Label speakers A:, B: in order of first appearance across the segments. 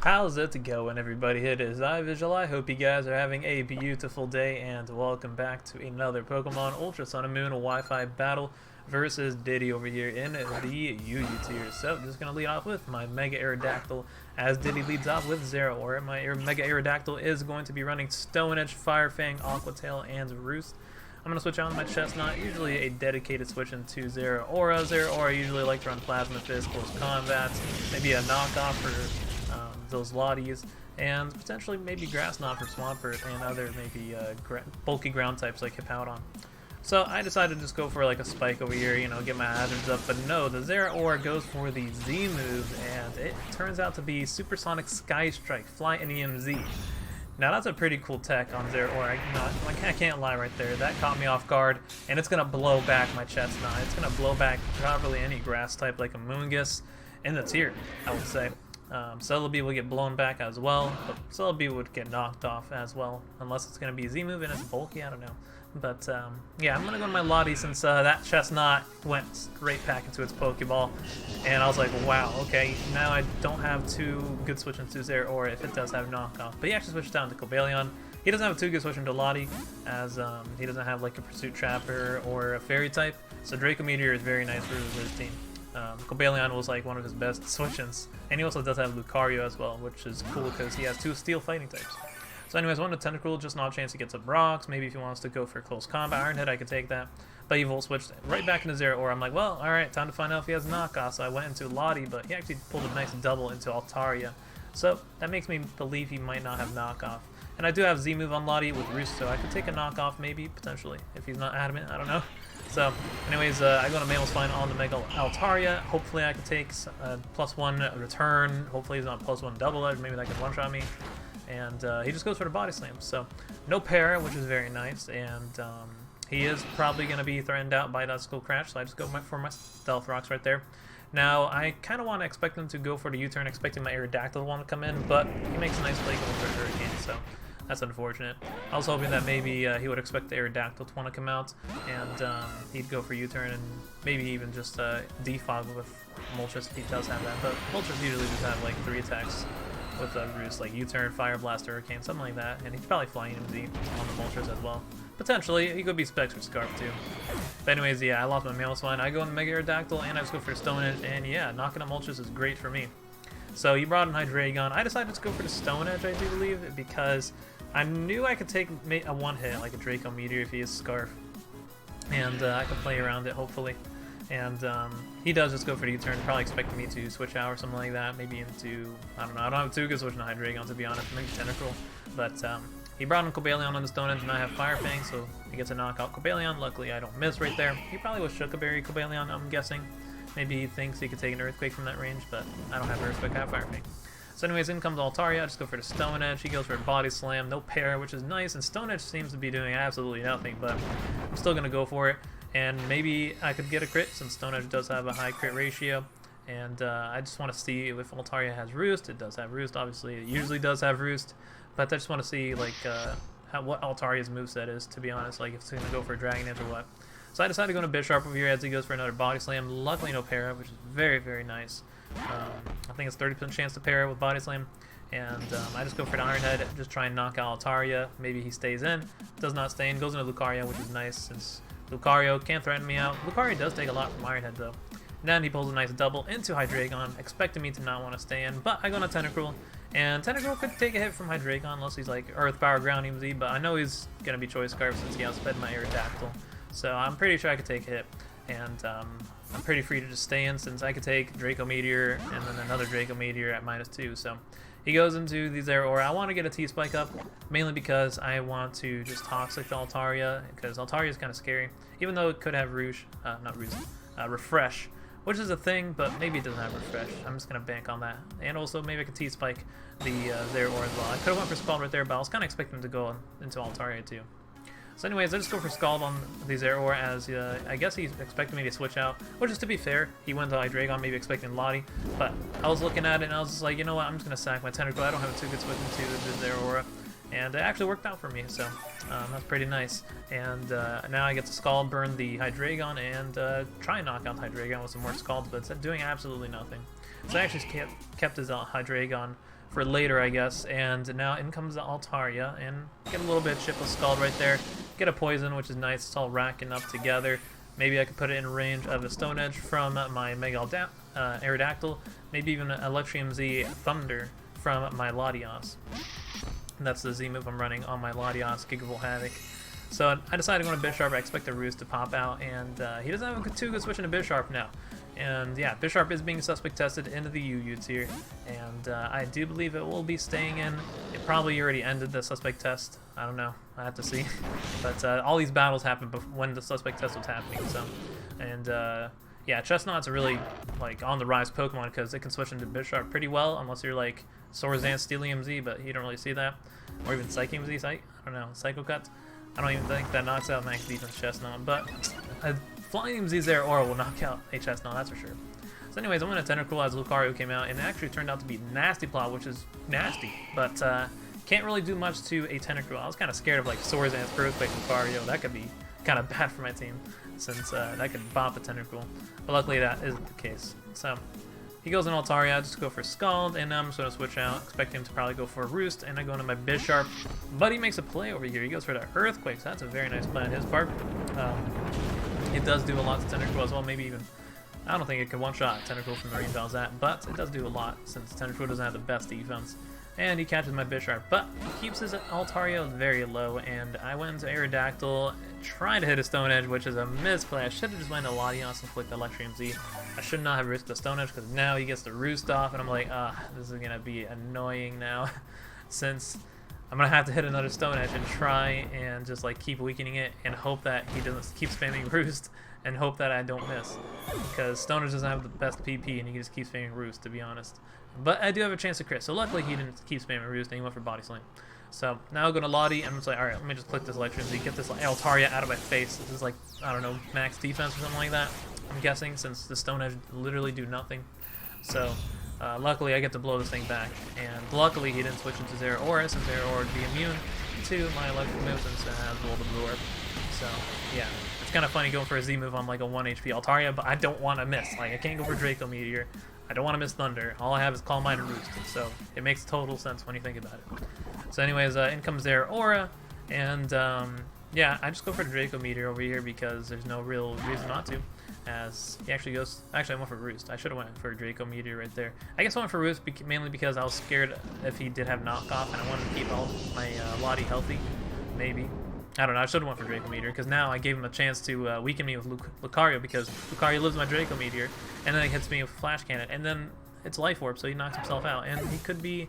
A: How's it going, everybody? It is iVisual. I hope you guys are having a beautiful day, and welcome back to another Pokemon Ultra Sun and Moon Wi-Fi battle versus Diddy over here in the UU tier. So, just gonna lead off with my Mega Aerodactyl, as Diddy leads off with Zero Aura. My Mega Aerodactyl is going to be running Stone Edge, Fire Fang, Aqua Tail, and Roost. I'm going to switch on my Chesnaught, usually a dedicated switch into Zero Aura. Zero Aura, usually like to run Plasma Fist, Close Combats, maybe a knockoff for those Latias, and potentially maybe Grass Knot for Swampert and other maybe bulky ground types like Hippowdon. So I decided to just go for like a spike over here, you know, get my hazards up, but no, the Zero Aura goes for the Z move, and it turns out to be Supersonic Sky Strike, Fly NEM Z. Now that's a pretty cool tech on Zero Aura. I can't lie right there. That caught me off guard, and it's gonna blow back my Chesnaught. It's gonna blow back probably any grass type like a Moongus in the tier, I would say. Celebi will get blown back as well, but Celebi would get knocked off as well, unless it's going to be a Z move and it's bulky, I don't know. But yeah, I'm going to go to my Lottie since that Chesnaught went straight back into its Pokeball, and I was like, wow, okay, now I don't have two good switch into Zero Aura if it does have knockoff. But he actually switched down to Cobalion. He doesn't have a too good switch into Lottie, as he doesn't have like a Pursuit Trapper or a Fairy type, so Draco Meteor is very nice for his team. Cobalion was like one of his best switch-ins, and he also does have Lucario as well, which is cool because he has two steel fighting types. So anyways, one to Tentacruel, just not a chance to get some rocks. Maybe if he wants to go for close combat Iron Head, I could take that. But he volt switched right back into Zero Aura. I'm like, well, alright, time to find out if he has knockoff. So I went into Lottie, but he actually pulled a nice double into Altaria. So that makes me believe he might not have knockoff. And I do have Z move on Lottie with Roost, so I could take a knockoff maybe, potentially, if he's not adamant, I don't know. So, anyways, I go to Mammal Spine on the Mega Altaria. Hopefully I can take +1 return. Hopefully he's not +1 double edge. Maybe that can one-shot me. And he just goes for the Body Slam. So, no para, which is very nice. And he is probably going to be threatened out by that Skull Crash. So I just go for my Stealth Rocks right there. Now, I kind of want to expect him to go for the U-turn, expecting my Aerodactyl to want to come in. But he makes a nice play going for a Hurricane. So that's unfortunate. I was hoping that maybe he would expect the Aerodactyl to want to come out, and he'd go for U-turn and maybe even just defog with Moltres if he does have that. But Moltres usually just have like 3 attacks with Roost, like U-turn, Fire Blast, Hurricane, something like that. And he's probably flying MZ on the Moltres as well. Potentially, he could be Specs or Scarf too. But anyways, yeah, I lost my Mammal Spine. I go into Mega Aerodactyl, and I just go for Stone Edge, and yeah, knocking out Moltres is great for me. So he brought in Hydreigon. I decided to go for the Stone Edge, I do believe, because I knew I could take a one-hit, like a Draco Meteor if he is Scarf. And I could play around it, hopefully. And he does just go for the U-turn, probably expecting me to switch out or something like that. Maybe into, I don't know, I don't have too good switch into Hydreigon, to be honest. Maybe Tentacruel. But he brought in Cobalion on the Stone Edge, and I have Fire Fang, so he gets a knockout Cobalion. Luckily, I don't miss right there. He probably was Shukaberry Cobalion, I'm guessing. Maybe he thinks he could take an Earthquake from that range, but I don't have Earthquake, I have Fire Fang. So anyways, in comes Altaria. I just go for the Stone Edge. He goes for a Body Slam, no para, which is nice, and Stone Edge seems to be doing absolutely nothing, but I'm still going to go for it, and maybe I could get a crit, since Stone Edge does have a high crit ratio, and I just want to see if Altaria has Roost. It does have Roost, obviously. It usually does have Roost, but I just want to see, like, what Altaria's moveset is, to be honest, like if it's going to go for a Dragon Dance or what. So I decided to go to Bisharp over here as he goes for another Body Slam. Luckily no para, which is very, very nice. I think it's 30% chance to para with Body Slam. And I just go for the Iron Head, just try and knock out Altaria. Maybe he stays in. Does not stay in. Goes into Lucario, which is nice since Lucario can't threaten me out. Lucario does take a lot from Iron Head though. Then he pulls a nice double into Hydreigon, expecting me to not want to stay in. But I go into Tentacruel. And Tentacruel could take a hit from Hydreigon unless he's like Earth Power Ground EMZ. But I know he's going to be Choice Scarf since he outsped my Aerodactyl. So I'm pretty sure I could take a hit, and I'm pretty free to just stay in since I could take Draco Meteor and then another Draco Meteor at -2. So he goes into the Zero Aura. I want to get a T-Spike up, mainly because I want to just Toxic the Altaria, because Altaria is kind of scary, even though it could have Refresh, which is a thing, but maybe it doesn't have Refresh. I'm just going to bank on that. And also maybe I could T-Spike the Zero Aura as well. I could have went for Scald right there, but I was kind of expecting him to go into Altaria too. So anyways, I just go for Scald on the Zero Aura as I guess he's expecting me to switch out, which is to be fair. He went to Hydreigon, maybe expecting Lottie, but I was looking at it and I was just like, you know what, I'm just going to sack my Tentacruel. I don't have a too good switch into the Zero Aura, and it actually worked out for me, so that's pretty nice. And now I get to Scald burn the Hydreigon and try and knock out the Hydreigon with some more Scalds, but it's doing absolutely nothing. So I actually kept his Hydreigon for later, I guess. And now in comes the Altaria, and get a little bit of Chip of Scald right there. Get a Poison, which is nice. It's all racking up together. Maybe I could put it in range of a Stone Edge from my Mega Aerodactyl. Maybe even an Electrium Z Thunder from my Latias. And that's the Z move I'm running on my Latias Gigavolt Havoc. So I decided to go to Bisharp. I expect a Roost to pop out, and he doesn't have a too good switch into Bisharp now. And yeah, Bisharp is being suspect tested into the UU tier, and I do believe it will be staying in. It probably already ended the suspect test. I don't know. I have to see. But all these battles happened when the suspect test was happening. So, and yeah, Chesnaught's a really like on the rise Pokemon because it can switch into Bisharp pretty well, unless you're like Sorzan, Steelium Z, but you don't really see that, or even Psychium Z. I don't know, Psycho Cut. I don't even think that knocks out max defense Chesnaught, but Flying Z Zeraora will knock out a Chesnaught, that's for sure. So anyways, I went to Tentacruel as Lucario came out, and it actually turned out to be Nasty Plot, which is nasty, but can't really do much to a Tentacruel. I was kind of scared of like Sorzan's Earthquake Lucario. That could be kind of bad for my team, since that could bop a Tentacruel. But luckily that isn't the case. So he goes in Altaria, I just go for Scald, and now I'm just going to switch out. Expect him to probably go for a Roost, and I go into my Bisharp. But he makes a play over here. He goes for the Earthquake, so that's a very nice play on his part. It does do a lot to Tentacruel as well, maybe even, I don't think it can one-shot Tentacruel from Marine Bell's at, but it does do a lot since Tentacruel doesn't have the best defense. And he catches my Bisharp, but he keeps his Altaria very low, and I went into Aerodactyl, trying to hit a Stone Edge, which is a misplay. I should have just went into Latias and flicked the Electrium Z. I should not have risked the Stone Edge, because now he gets the Roost off, and I'm like, this is going to be annoying now, since I'm going to have to hit another Stone Edge and try and just like keep weakening it, and hope that he doesn't keep spamming Roost, and hope that I don't miss, because Stone Edge doesn't have the best PP, and he just keeps spamming Roost, to be honest. But I do have a chance to crit, so luckily he didn't keep spamming Roost, and he went for Body Slam. So now I'll go to Lottie, and I'm just like, alright, let me just click this Electrium Z, get this Altaria out of my face. This is like, I don't know, max defense or something like that, I'm guessing, since the Stone Edge literally do nothing. So luckily I get to blow this thing back, and luckily he didn't switch into Zeraora, since Zeraora would be immune to my electric moves since it has World Absorb. So yeah, it's kind of funny going for a Z move on like a 1 HP Altaria, but I don't want to miss. Like, I can't go for Draco Meteor. I don't want to miss Thunder. All I have is Calm Mind and Roost, so it makes total sense when you think about it. So anyways, in comes Zeraora, and yeah, I just go for the Draco Meteor over here because there's no real reason not to, as he actually goes, actually I went for Roost. I should have went for Draco Meteor right there. I guess I went for Roost mainly because I was scared if he did have knockoff, and I wanted to keep all my Lottie healthy, maybe. I don't know, I should have went for Draco Meteor, because now I gave him a chance to weaken me with Lucario, because Lucario lives my Draco Meteor, and then he hits me with Flash Cannon, and then it's Life Orb, so he knocks himself out, and he could be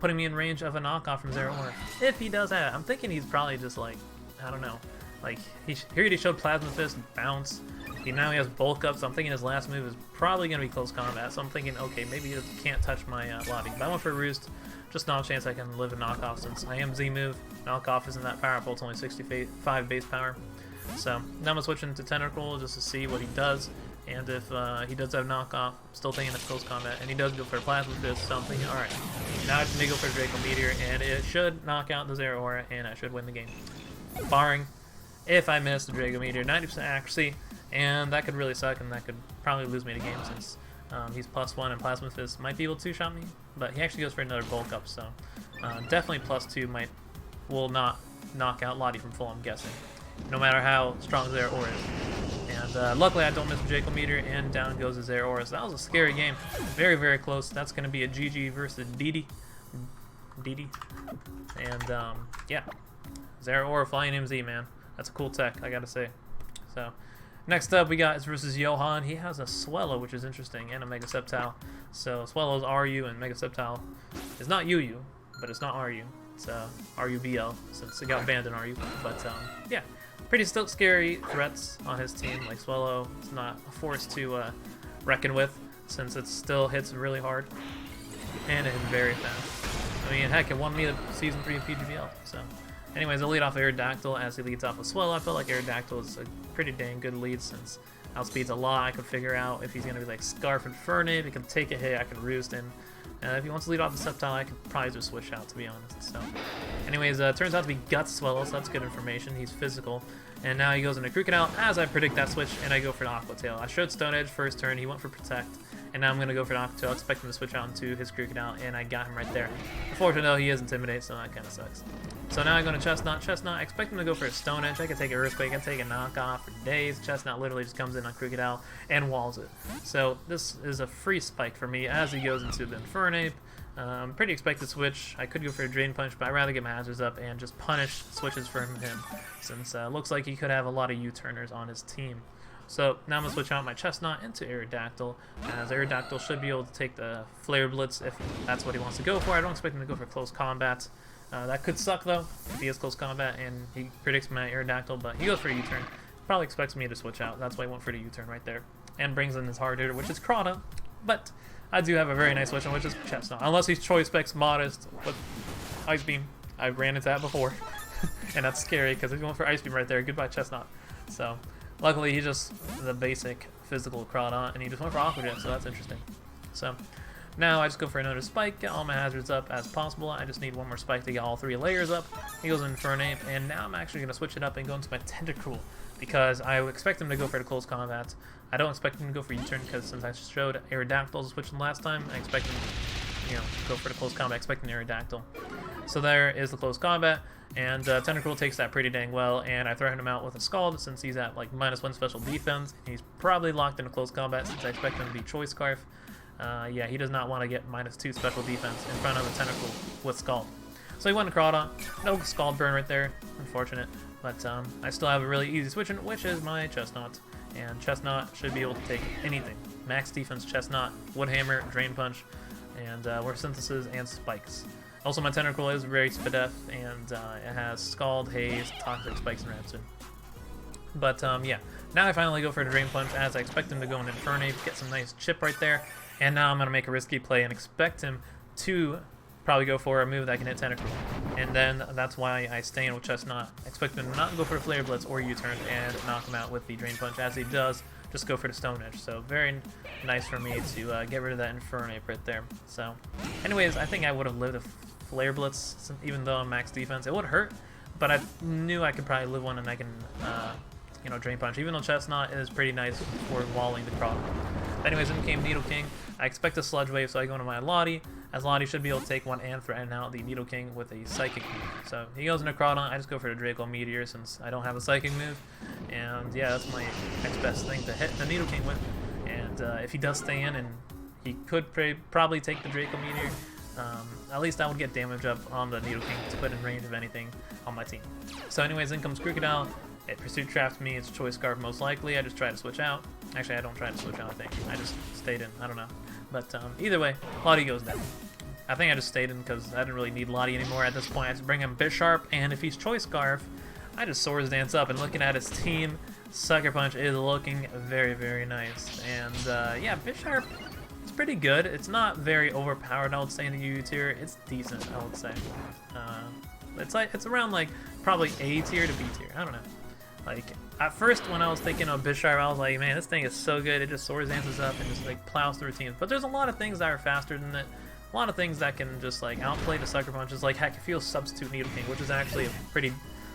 A: putting me in range of a knockoff from Zeraora. If he does that, I'm thinking he's probably just like, I don't know, like, he already showed Plasma Fist, Bounce, now he has Bulk Up, so I'm thinking his last move is probably going to be Close Combat, so I'm thinking, okay, maybe he can't touch my Lottie, but I went for Roost. Just not a chance I can live a knockoff since I am Z move. Knockoff isn't that powerful, it's only 65 base power. So now I'm going to switch into Tentacruel just to see what he does. And if he does have knockoff, I'm still thinking it's Close Combat. And he does go for Plasma Fist, so I'm thinking, alright, now I just need to go for Draco Meteor, and it should knock out the Zeraora, and I should win the game. Barring if I miss the Draco Meteor, 90% accuracy, and that could really suck, and that could probably lose me the game since he's +1 and Plasma Fist might be able to shot me, but he actually goes for another Bulk Up, so definitely +2 will not knock out Lottie from full, I'm guessing, no matter how strong Zeraora is. And luckily I don't miss the Draco Meteor, and down goes the Zeraora, so that was a scary game. Very, very close. That's going to be a GG versus Diddy. And yeah, Zeraora Flying MZ, man. That's a cool tech, I gotta say. So next up, we got is versus Johan. He has a Swellow, which is interesting, and a Mega Sceptile. So Swellow's RU, and Mega Sceptile is not UU, but it's not RU. It's RUBL, since it got banned in RU. But yeah, pretty still scary threats on his team. Like Swellow, it's not a force to reckon with, since it still hits really hard, and it hits very fast. I mean, heck, it won me the Season 3 of PGBL, so... Anyways, I'll lead off Aerodactyl as he leads off with Swellow. I felt like Aerodactyl is a pretty dang good lead since outspeeds a lot. I could figure out if he's going to be like Scarf and Fernet, he can take a hit, I can Roost, and if he wants to lead off the Sceptile, I could probably just switch out, to be honest. So, anyways, turns out to be Guts Swellow, so that's good information. He's physical. And now he goes into Crocodile as I predict that switch, and I go for an Aqua Tail. I showed Stone Edge first turn, he went for Protect, and now I'm going to go for Noctowl, expecting to switch out into his Krookodile, and I got him right there. Unfortunately, though, he is Intimidate, so that kind of sucks. So now I'm going to Chesnaught. Chesnaught, expect him to go for a Stone Edge. I can take an Earthquake, I can take a knockoff for days. Chesnaught literally just comes in on Krookodile and walls it. So this is a free spike for me as he goes into the Infernape. Pretty expected switch. I could go for a Drain Punch, but I'd rather get my hazards up and just punish switches from him, since it looks like he could have a lot of U-turners on his team. So now I'm going to switch out my Chesnaught into Aerodactyl, as Aerodactyl should be able to take the Flare Blitz if that's what he wants to go for. I don't expect him to go for close combat. That could suck, though, if he has close combat and he predicts my Aerodactyl, but he goes for a U-turn. Probably expects me to switch out. That's why he went for the U-turn right there. And brings in his hard hitter, which is Crota, but I do have a very nice switch on, which is Chesnaught. Unless he's Choice Specs Modest with Ice Beam. I ran into that before, and that's scary because he's going for Ice Beam right there. Goodbye, Chesnaught. So luckily, he's just the basic physical Crota, and he just went for Aqua Jet, so that's interesting. So now I just go for another Spike, get all my hazards up as possible. I just need one more Spike to get all 3 layers up. He goes Infernape, and now I'm actually going to switch it up and go into my Tentacruel, because I expect him to go for the close combat. I don't expect him to go for U-turn, because since I showed Aerodactyl switching last time, I expect him to, go for the close combat, expecting Aerodactyl. So there is the close combat, and Tentacruel takes that pretty dang well, and I threaten him out with a Scald since he's at like -1 special defense. He's probably locked into close combat since I expect him to be Choice Scarf. Yeah, he does not want to get -2 special defense in front of the Tentacruel with Scald. So he went to Crota. No Scald burn right there, unfortunate. But I still have a really easy switch in, which is my Chesnaught. And Chesnaught should be able to take anything. Max defense Chesnaught, Wood Hammer, Drain Punch, and War Synthesis and Spikes. Also, my Tentacruel is very Spadef, and it has Scald, Haze, Toxic, Spikes, and Rhapsody. But yeah, now I finally go for the Drain Punch as I expect him to go in Infernape, get some nice chip right there. And now I'm going to make a risky play and expect him to probably go for a move that can hit Tentacruel. And then that's why I stay in with Chesnaught. Expect him to not go for the Flare Blitz or U-turn and knock him out with the Drain Punch. As he does, just go for the Stone Edge. So very nice for me to get rid of that Infernape right there. So anyways, I think I would have lived a Flare Blitz, even though I'm max defense. It would hurt, but I knew I could probably live one and I can, Drain Punch. Even though Chesnaught is pretty nice for walling the Crota. Anyways, in came Nidoking. I expect a Sludge Wave, so I go into my Lottie, as Lottie should be able to take one and threaten out the Nidoking with a Psychic move. So he goes into Crota, I just go for the Draco Meteor since I don't have a Psychic move. And yeah, that's my next best thing to hit the Nidoking with. And if he does stay in, and he could probably take the Draco Meteor, at least I would get damage up on the Nidoking to put in range of anything on my team. So anyways, in comes Krookodile. It Pursuit Traps me, it's Choice Scarf most likely. I just try to switch out. Actually, I don't try to switch out, I think. I just stayed in, I don't know. But either way, Lottie goes down. I think I just stayed in because I didn't really need Lottie anymore at this point. I just bring him Bisharp, and if he's Choice Scarf, I just Swords Dance up, and looking at his team, Sucker Punch is looking very, very nice. And yeah, Bisharp is pretty good. It's not very overpowered, I would say, in the U tier. It's decent, I would say. It's around like probably A tier to B tier. I don't know. Like, at first when I was thinking of Bisharp, I was like, man, this thing is so good. It just Swords Dances up and just like plows through teams. But there's a lot of things that are faster than it. A lot of things that can just like outplay the Sucker Punches. Like, heck, if you substitute Nidoking, which is actually a pretty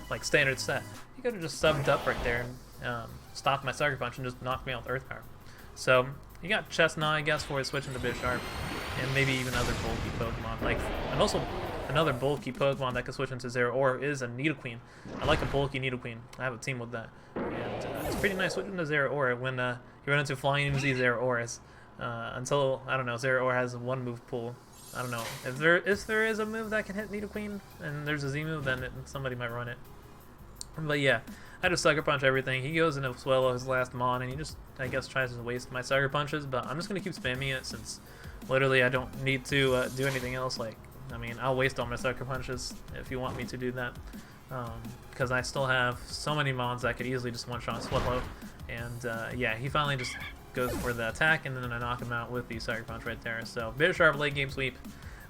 A: like standard set, you could have just subbed up right there and stopped my Sucker Punch and just knocked me out with Earth Power. So you got Chesnaught, I guess, for switching to Bisharp, and maybe even other bulky Pokemon. Like, and also another bulky Pokemon that can switch into Zeraora is a Nidoqueen. I like a bulky Nidoqueen. I have a team with that. And it's pretty nice switching to Zeraora when you run into Flying Z Zeraoras. Until, I don't know, Zeraora has a one move pool. I don't know. If there is a move that can hit Nidoqueen and there's a Z move, then somebody might run it. But yeah, I just Sucker Punch everything. He goes into Swellow, his last Mon, and he just, I guess, tries to waste my Sucker Punches. But I'm just going to keep spamming it since literally I don't need to do anything else. Like, I mean, I'll waste all my Sucker Punches if you want me to do that. Because I still have so many Mons that could easily just one-shot Swellow. And yeah, he finally just goes for the attack, and then I knock him out with the Sucker Punch right there. So, Bisharp late game sweep.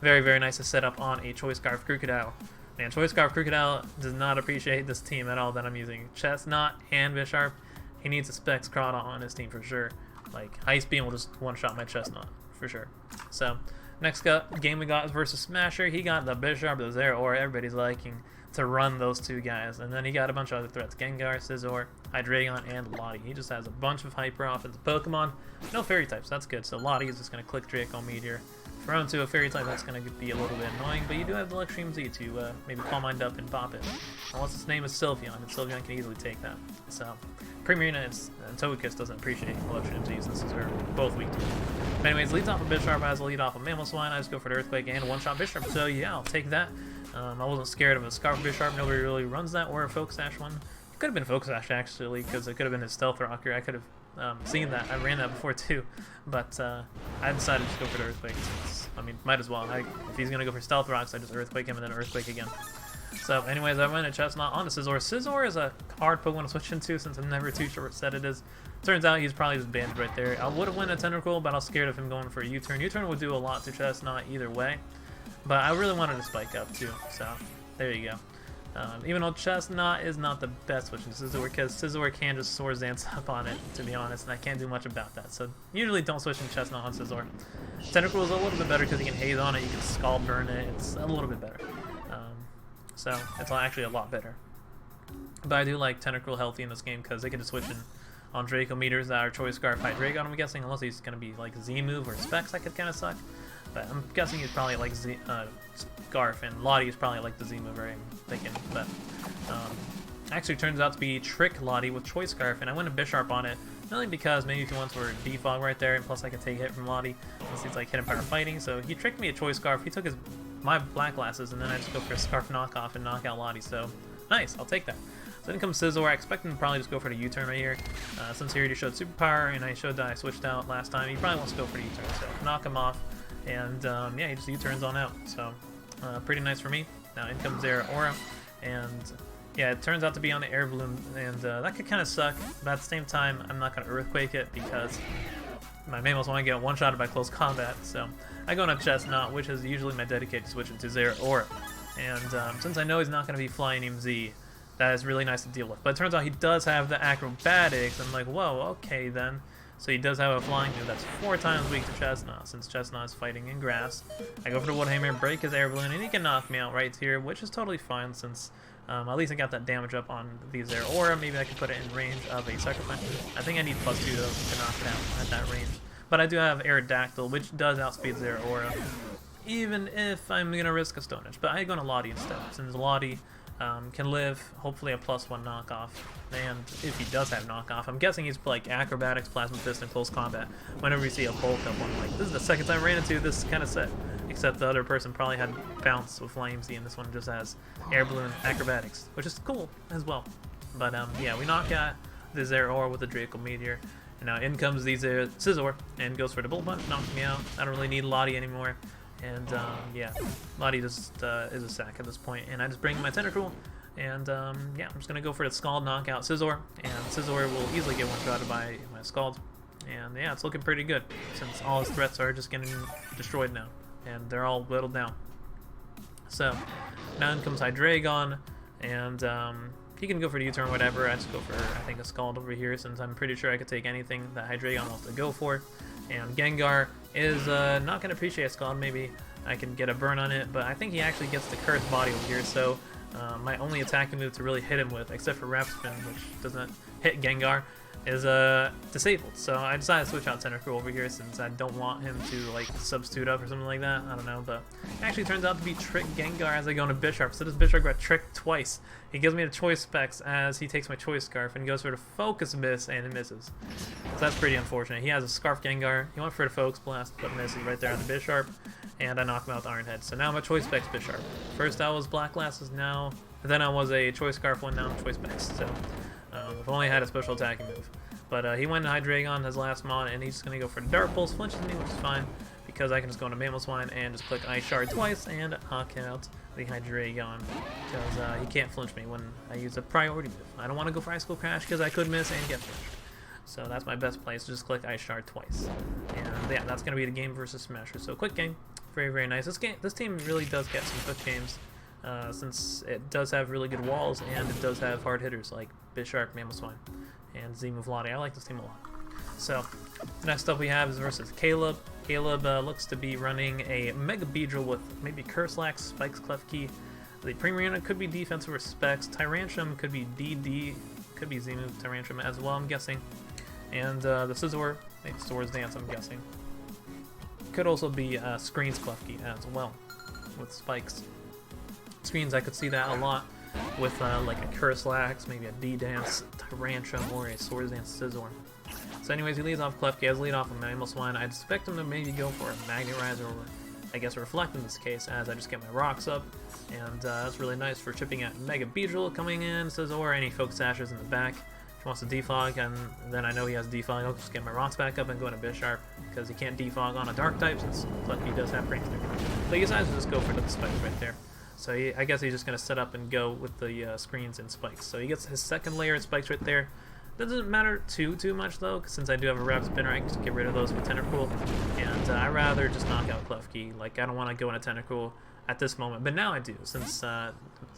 A: Very, very nice to set up on a Choice Scarf Krookodile. Man, Choice Scarf Krookodile does not appreciate this team at all that I'm using. Chesnaught and Bisharp, he needs a Specs Crota on his team for sure. Like, Ice Beam will just one-shot my Chesnaught, for sure. So, next game we got is versus Smasher. He got the Bisharp, the Zeraora. Everybody's liking to run those two guys. And then he got a bunch of other threats. Gengar, Scizor, Hydreigon, and Lottie. He just has a bunch of hyper offensive Pokemon. No fairy types, that's good. So Lottie is just going to click Draco Meteor. Throw into a fairy type, that's going to be a little bit annoying, but you do have the Electrium Z to maybe Calm Mind up and pop it. Unless its name is Sylveon, and Sylveon can easily take that. So, Primarina and Togekiss doesn't appreciate Electrium Z since they're both weak to it. But anyways, leads off of Bisharp, has a lead off of Mamoswine. I just go for the Earthquake and one-shot Bisharp, so yeah, I'll take that. I wasn't scared of a Scarf Bisharp, nobody really runs that, or a Focus Sash one. It could have been Focus Sash actually, because it could have been his Stealth Rocker. I could have seen that. I ran that before too, but I decided to go for the Earthquake since, I mean, might as well. If he's going to go for Stealth Rocks, I just Earthquake him and then Earthquake again. So anyways, I went to Chesnaught on to Scizor. Scizor is a hard Pokemon to switch into since I'm never too sure what set it is. Turns out he's probably just banned right there. I would have went a Tentacruel, but I was scared of him going for a U-turn. U-turn would do a lot to Chesnaught either way, but I really wanted to spike up too, so there you go. Even though Chesnaught is not the best switch in Scizor, because Scizor can just Swords Dance up on it, to be honest, and I can't do much about that. So usually don't switch in Chesnaught on Scizor. Tentacruel is a little bit better because you can Haze on it, you can Scald Burn it, it's a little bit better. So it's actually a lot better. But I do like Tentacruel healthy in this game because they can just switch in on Draco Meteors that are Choice Scarf Hydreigon, I'm guessing, unless he's going to be like Z-move or Specs, that could kind of suck. But I'm guessing he's probably like Scarf, and Lottie is probably like the Z-move, I'm thinking. But actually turns out to be Trick Lottie with Choice Scarf, and I went to Bisharp on it, mainly because maybe if he wants for Defog right there, and plus I could take hit from Lottie, since he's like Hidden Power Fighting. So he tricked me a Choice Scarf, he took my Black Glasses, and then I just go for a Scarf knockoff and knock out Lottie, so nice, I'll take that. So then comes Scizor. I expect him to probably just go for the U-turn right here. Since he already showed Superpower, and I showed that I switched out last time, he probably wants to go for the U-turn, so knock him off. And yeah, he just U-turns on out, so pretty nice for me. Now in comes Aura, and yeah, it turns out to be on the Air Balloon, and that could kind of suck, but at the same time, I'm not going to Earthquake it because my Mammoths want to get one-shotted by close combat, so I go on a Chesnaught, which is usually my dedicated switch into Aura. And since I know he's not going to be Flying EMZ, that is really nice to deal with. But it turns out he does have the Acrobatics. I'm like, whoa, okay then. So he does have a Flying move that's 4 times weak to Chesnaught, since Chesnaught is fighting in grass. I go for the Wood Hammer, break his Air Balloon, and he can knock me out right here, which is totally fine since at least I got that damage up on these Aura. Maybe I can put it in range of a Sacrifice. I think I need +2 though to knock it out at that range. But I do have Aerodactyl, which does outspeed Aura, even if I'm going to risk a Stone Edge. But I go to Lottie instead, since Lottie can live, hopefully a +1 knockoff. And if he does have knockoff, I'm guessing he's like Acrobatics, Plasma Fist, and Close Combat. Whenever you see a bulk up one, like, this is the second time I ran into this kind of set. Except the other person probably had Bounce with Flamesy, and this one just has Air Balloon, Acrobatics, which is cool as well. But yeah, we knock out this Aura with the Draco Meteor. And now in comes these Scizor, and goes for the Bullet Punch, knocks me out. I don't really need Lottie anymore. And yeah, Lottie just is a sack at this point. And I just bring my Tentacruel, and yeah, I'm just going to go for the Scald, knock out Scizor. And Scizor will easily get one-shotted by my Scald. And yeah, it's looking pretty good, since all his threats are just getting destroyed now. And they're all whittled down. So, now in comes Hydreigon, and he can go for the U-turn or whatever. I just go for, I think, a Scald over here, since I'm pretty sure I could take anything that Hydreigon wants to go for. And Gengar is not going to appreciate a Scald. Maybe I can get a burn on it, but I think he actually gets the Cursed Body over here, so my only attacking move to really hit him with, except for Wrap Spin, which doesn't hit Gengar, is disabled. So I decided to switch out Tentacruel over here since I don't want him to like substitute up or something like that. I don't know, but it actually turns out to be Trick Gengar as I go into Bisharp. So this Bisharp got tricked twice. He gives me the Choice Specs as he takes my Choice Scarf and goes for the Focus Miss, and it misses. So that's pretty unfortunate. He has a Scarf Gengar. He went for the Focus Blast, but misses right there on the Bisharp, and I knock him out with Iron Head. So now I'm a Choice Specs Bisharp. First I was Black Glasses, then I was a Choice Scarf one, now I'm Choice Specs. So if only I had a special attacking move. But he went to Hydreigon, his last mon, and he's just going to go for Dark Pulse, flinches me, which is fine, because I can just go into Mamoswine and just click Ice Shard twice and knock out the Hydreigon, because he can't flinch me when I use a priority move. I don't want to go for Ice Cold Crash because I could miss and get flinched. So that's my best place, just click Ice Shard twice. And yeah, that's going to be the game versus Smasher. So quick game, very, very nice. This team really does get some quick games. Since it does have really good walls and it does have hard hitters like Bisharp, Mamoswine, and Z-move Lottie. I like this team a lot. So, next up we have is versus Caleb. Caleb looks to be running a Mega Beedrill with maybe Curslax, Spikes, Klefki. The Primarina could be defensive or Specs. Tyrantrum could be DD, Could be Z move Tyrantrum as well, I'm guessing. And the Scizor, maybe Swords Dance, I'm guessing. Could also be Screens Klefki as well, with spikes. Screens, I could see that a lot with like a Curse Lax, maybe a D-Dance Tyrantrum, or a Swords Dance Scizor. So anyways, he leads off Klefki. As lead off a Mammoth Swine, I'd expect him to maybe go for a Magnetizer, or I guess Reflect in this case, as I just get my rocks up. And that's really nice for chipping at Mega Beedrill coming in, Scizor, any Focus Ashes in the back. If he wants to defog, and then I know he has defog, I'll just get my rocks back up and go into Bisharp, because he can't defog on a dark type since Klefki does have Prankster. So he decides to just go for the spikes right there. So I guess he's just going to set up and go with the screens and spikes. So he gets his second layer of spikes right there. Doesn't matter too much though, since I do have a Rapid Spinner, I can just get rid of those with Tentacruel. And I'd rather just knock out Klefki. Like, I don't want to go into Tentacruel at this moment, but now I do, since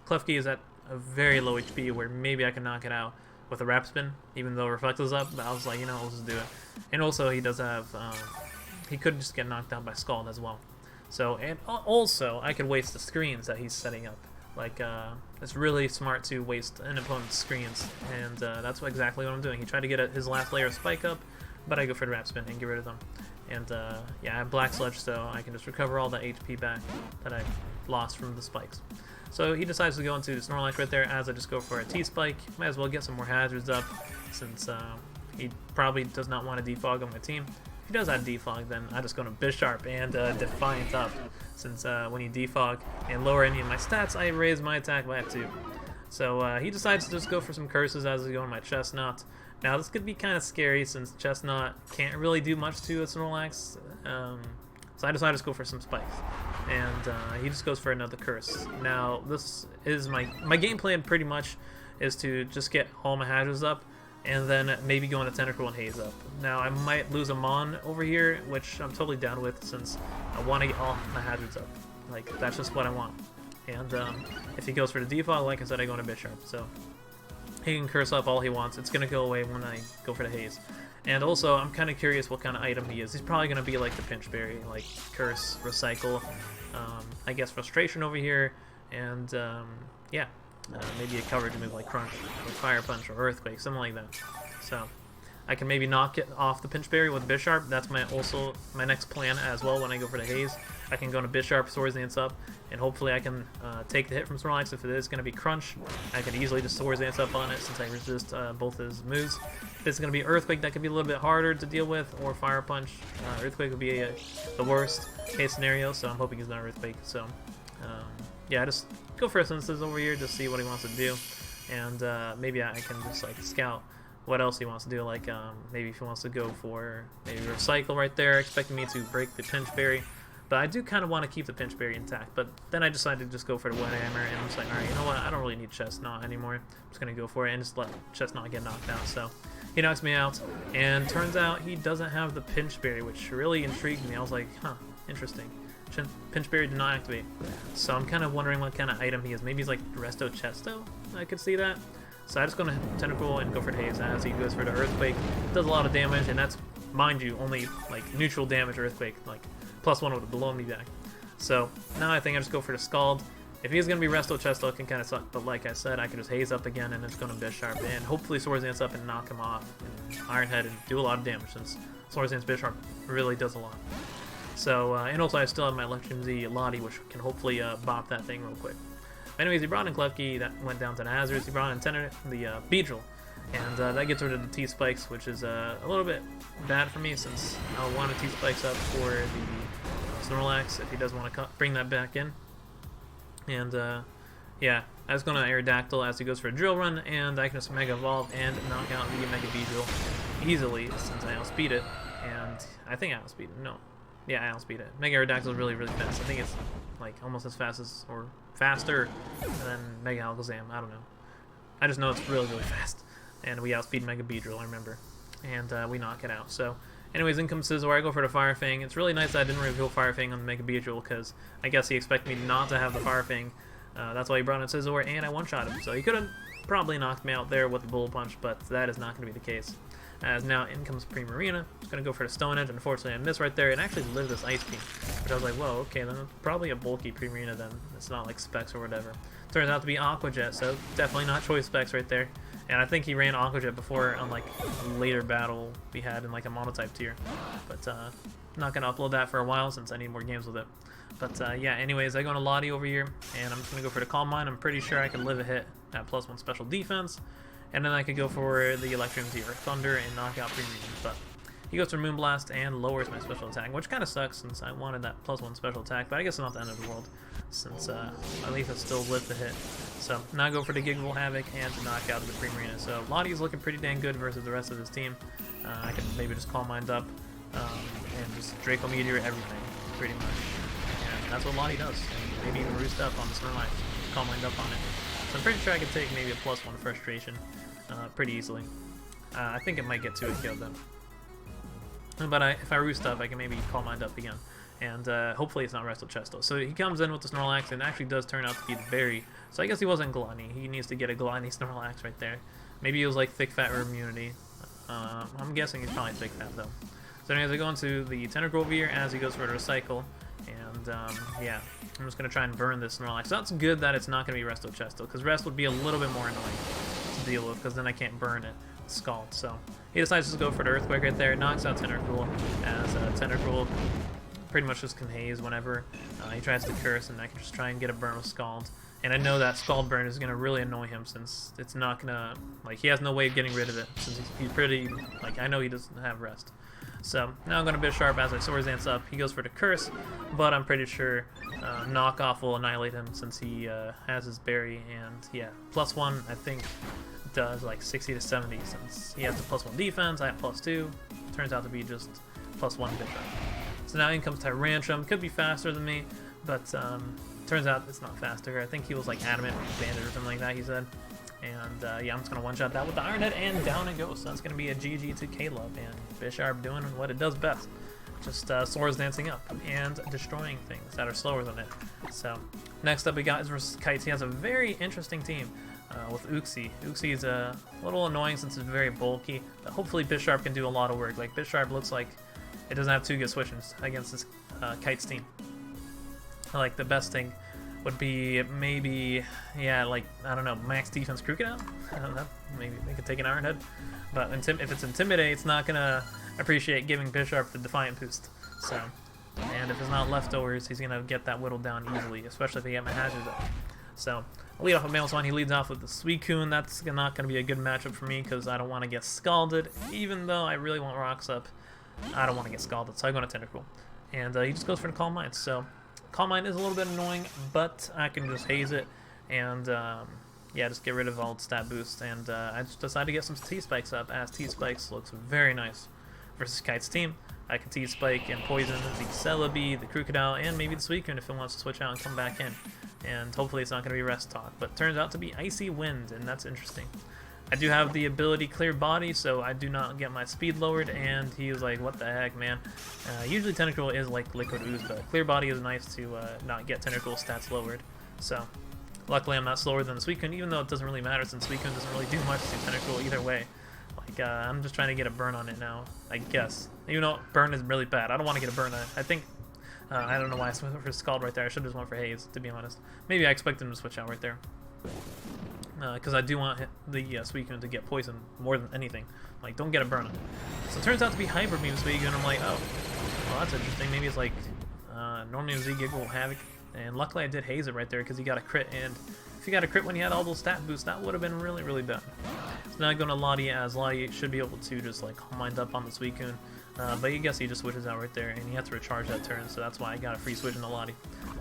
A: Klefki is at a very low HP where maybe I can knock it out with a Rapid Spin, even though Reflect is up. But I was like, you know, let's just do it. And also he does have, he could just get knocked out by Scald as well. So, and also I could waste the screens that he's setting up. Like, it's really smart to waste an opponent's screens, and that's exactly what I'm doing. He tried to get his last layer of spike up, but I go for the Rapid Spin and get rid of them. And yeah, I have Black Sludge, so I can just recover all the HP back that I lost from the spikes. So he decides to go into the Snorlax right there, as I just go for a T-Spike. Might as well get some more hazards up, since he probably does not want to defog on my team. If he does have defog, then I just go to Bisharp and Defiant up, since when he defog and lower any of my stats, I raise my attack by 2. So he decides to just go for some curses as I go on my Chesnaught. Now this could be kind of scary, since Chesnaught can't really do much to a Snorlax, so I decided to just go for some spikes. And he just goes for another curse. Now this is my game plan pretty much is to just get all my hazards up, and then maybe go into Tentacruel and Haze up. Now I might lose a Mon over here, which I'm totally down with, since I want to get all my hazards up. Like, that's just what I want. And if he goes for the defog, like I said, I go into Bisharp. So he can curse up all he wants. It's going to go away when I go for the Haze. And also, I'm kind of curious what kind of item he is. He's probably going to be like the Pinchberry, like Curse, Recycle, I guess Frustration over here, and yeah. Maybe a coverage move like Crunch, or Fire Punch, or Earthquake, something like that. So I can maybe knock it off the Pinchberry with Bisharp. That's my next plan as well when I go for the Haze. I can go into Bisharp, Swords Dance up, and hopefully I can take the hit from Snorlax. If it is going to be Crunch, I can easily just Swords Dance up on it, since I resist both his moves. If it's going to be Earthquake, that could be a little bit harder to deal with, or Fire Punch. Earthquake would be the worst case scenario, so I'm hoping he's not Earthquake. So yeah, just go for instances over here to see what he wants to do, and maybe I can just like scout what else he wants to do. Like maybe if he wants to go for maybe Recycle right there, expecting me to break the Pinchberry, but I do kind of want to keep the Pinchberry intact. But then I decided to just go for the Wet Hammer, and I'm just like, all right, you know what? I don't really need Chesnaught anymore. I'm just gonna go for it and just let Chesnaught get knocked out. So he knocks me out, and turns out he doesn't have the Pinchberry, which really intrigued me. I was like, huh, interesting. Pinchberry did not activate, so I'm kind of wondering what kind of item he is. Maybe he's like Resto Chesto, I could see that. So I just go to Tentacruel and go for the Haze, as he goes for the Earthquake. Does a lot of damage, and that's, mind you, only like neutral damage Earthquake, like +1 would blow me back. So now I think I just go for the Scald. If he's going to be Resto Chesto, it can kind of suck, but like I said, I can just Haze up again and just go to Bisharp, and hopefully Swords Dance up and knock him off, and Iron Head, and do a lot of damage, since Swords Dance Bisharp really does a lot. So, and also I still have my Electrium Z Lottie, which can hopefully bop that thing real quick. Anyways, he brought in Klefki, that went down to the hazards. He brought in the Beedrill, and that gets rid of the T-Spikes, which is a little bit bad for me, since I want to T-Spikes up for the Snorlax if he does want to bring that back in. And yeah, I was going to Aerodactyl as he goes for a Drill Run, and I can just Mega Evolve and knock out the Mega Beedrill easily, since I outspeed it. And I think I outspeed it. No. Yeah, I outspeed it. Mega Aerodactyl is really, really fast. I think it's like almost as fast as, or faster than Mega Alakazam. I don't know. I just know it's really, really fast. And we outspeed Mega Beedrill, I remember. And we knock it out. So, anyways, in comes Scizor. I go for the Fire Fang. It's really nice that I didn't reveal Fire Fang on the Mega Beedrill, because I guess he expected me not to have the Fire Fang. That's why he brought in Scizor, and I one-shot him. So he could have probably knocked me out there with the Bullet Punch, but that is not going to be the case. As now in comes Primarina. Just going to go for the Stone Edge. Unfortunately, I missed right there and actually lived this Ice Beam, which I was like, whoa, okay, then it's probably a bulky Primarina then. It's not like Specs or whatever. Turns out to be Aqua Jet, so definitely not Choice Specs right there. And I think he ran Aqua Jet before on like a later battle we had in like a monotype tier. But not gonna upload that for a while since I need more games with it. But yeah, anyways, I go into Lottie over here, and I'm just gonna go for the Calm Mind. I'm pretty sure I can live a hit at +1 special defense, and then I could go for the Electrium Z or Thunder and knock out Premium. But he goes for Moonblast and lowers my special attack, which kind of sucks since I wanted that +1 special attack. But I guess it's not the end of the world, since at least I still lived the hit. So now I go for the Gigable Havoc and to knock out the Premierina. So Lottie is looking pretty dang good versus the rest of his team. I can maybe just Calm Mind up and just Draco Meteor everything, pretty much. And that's what Lottie does. And maybe even Roost up on the Snorlax, Calm Mind up on it. So I'm pretty sure I could take maybe a +1 Frustration pretty easily. I think it might get to a kill though. But if I Roost up, I can maybe Calm Mind up again. And hopefully it's not Resto Chesto. So he comes in with the Snorlax and actually does turn out to be the Berry. So I guess he wasn't Gluttony. He needs to get a Gluttony Snorlax right there. Maybe he was like Thick Fat or Immunity. I'm guessing he's probably Thick Fat though. So anyways, I go into the Tentacruel over here as he goes for the Recycle. And yeah, I'm just going to try and burn this Snorlax. So that's good that it's not going to be Resto Chesto, because Rest would be a little bit more annoying to deal with, because then I can't burn it. Scald. So he decides to go for the Earthquake right there, knocks out Tentacruel, as Tentacruel pretty much just can Haze whenever he tries to Curse, and I can just try and get a burn with Scald. And I know that Scald burn is going to really annoy him, since it's not going to, like, he has no way of getting rid of it, since he's pretty, like, I know he doesn't have Rest. So now I'm going to Bisharp as I Swords Dance up. He goes for the Curse, but I'm pretty sure Knockoff will annihilate him since he has his Berry, and yeah, +1 I think does like 60 to 70 since he has the +1 defense, I have +2. Turns out to be just +1 Bisharp. So now in comes Tyrantrum. Could be faster than me, but turns out it's not faster. I think he was like Adamant Bandit or something like that, he said. And yeah, I'm just going to one-shot that with the Iron Head, and down it goes. So that's going to be a GG to Caleb, and Bisharp doing what it does best. Just Swords Dancing up and destroying things that are slower than it. So next up we got is versus Kite. He has a very interesting team with Uxie. Uxie is a little annoying since it's very bulky, but hopefully Bisharp can do a lot of work. Like, Bisharp looks like it doesn't have too good switches against this Kite's team. Like, the best thing would be maybe, yeah, like, I don't know, max defense Crocodile? I don't know, maybe they could take an Iron Head. But if it's Intimidate, it's not going to appreciate giving Bisharp the Defiant boost. So, and if it's not Leftovers, he's going to get that whittled down easily, especially if they get my hazards up. So, I'll lead off with Mailswan. He leads off with the Suicune. That's not going to be a good matchup for me because I don't want to get scalded. Even though I really want Rocks up, I don't want to get scalded, so I go to Tentacruel. And he just goes for the Calm Mind. So, Calm Mind is a little bit annoying, but I can just Haze it and yeah, just get rid of all the stat boosts. And I just decided to get some T-Spikes up, as T-Spikes looks very nice versus Kite's team. I can T-Spike and poison the Celebi, the Crocodile, and maybe the Suicune if it wants to switch out and come back in. And hopefully it's not going to be Rest Talk, but turns out to be Icy Wind, and that's interesting. I do have the ability Clear Body, so I do not get my speed lowered, and he was like, what the heck, man. Usually Tentacruel is like Liquid Ooze, but Clear Body is nice to not get Tentacruel stats lowered. So, luckily I'm not slower than the Suicune, even though it doesn't really matter since Suicune doesn't really do much to Tentacruel either way. Like, I'm just trying to get a burn on it now, I guess. Even though burn is really bad. I don't want to get a burn on it. I think, I don't know why I went for Scald right there. I should have just went for Haze, to be honest. Maybe I expect him to switch out right there. Because I do want the Suicune to get poisoned more than anything. Like, don't get a burn on it. So it turns out to be Hyper Beam Suicune. I'm like, oh, well, that's interesting. Maybe it's like normally Z Giggle Havoc. And luckily I did Haze it right there because he got a crit. And if he got a crit when he had all those stat boosts, that would have been really, really bad. So now I go to Lottie, as Lottie should be able to just like Calm Mind up on the Suicune. But I guess he just switches out right there, and he has to recharge that turn, so that's why I got a free switch into Lottie.